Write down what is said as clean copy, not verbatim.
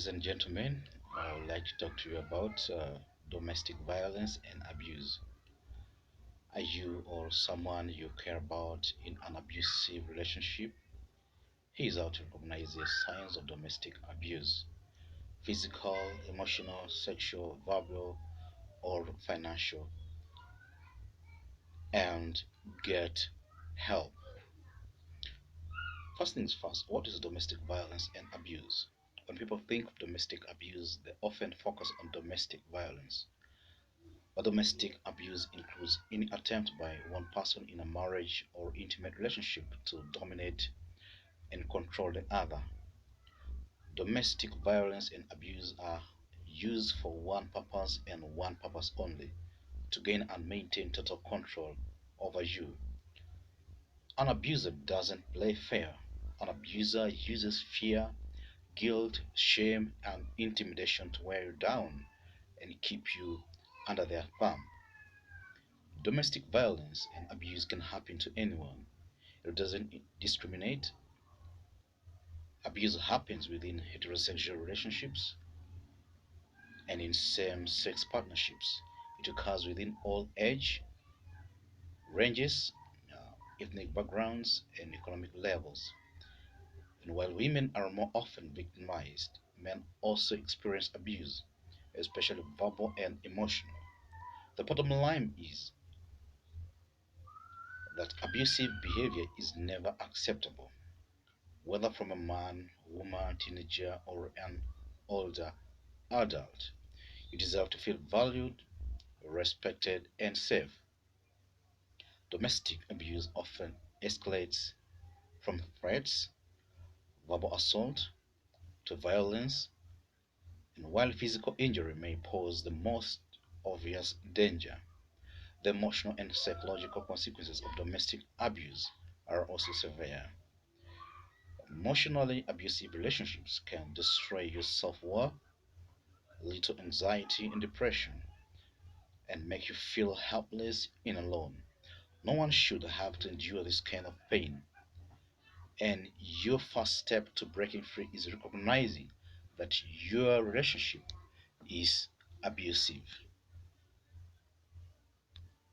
Ladies and gentlemen, I would like to talk to you about domestic violence and abuse. Are you or someone you care about in an abusive relationship? Here's how to recognize the signs of domestic abuse: physical, emotional, sexual, verbal, or financial, and get help. First things first, what is domestic violence and abuse? When people think of domestic abuse, they often focus on domestic violence. But domestic abuse includes any attempt by one person in a marriage or intimate relationship to dominate and control the other. Domestic violence and abuse are used for one purpose and one purpose only: to gain and maintain total control over you. An abuser doesn't play fair. An abuser uses fear, guilt, shame, and intimidation to wear you down and keep you under their thumb. Domestic violence and abuse can happen to anyone. It doesn't discriminate. Abuse happens within heterosexual relationships and in same sex partnerships. It occurs within all age ranges, ethnic backgrounds, and economic levels. And while women are more often victimized, men also experience abuse, especially verbal and emotional. The bottom line is that abusive behavior is never acceptable, whether from a man, woman, teenager, or an older adult. You deserve to feel valued, respected, and safe. Domestic abuse often escalates from threats, verbal assault, to violence, and while physical injury may pose the most obvious danger, the emotional and psychological consequences of domestic abuse are also severe. Emotionally abusive relationships can destroy your self worth, lead to anxiety and depression, and make you feel helpless and alone. No one should have to endure this kind of pain. And your first step to breaking free is recognizing that your relationship is abusive.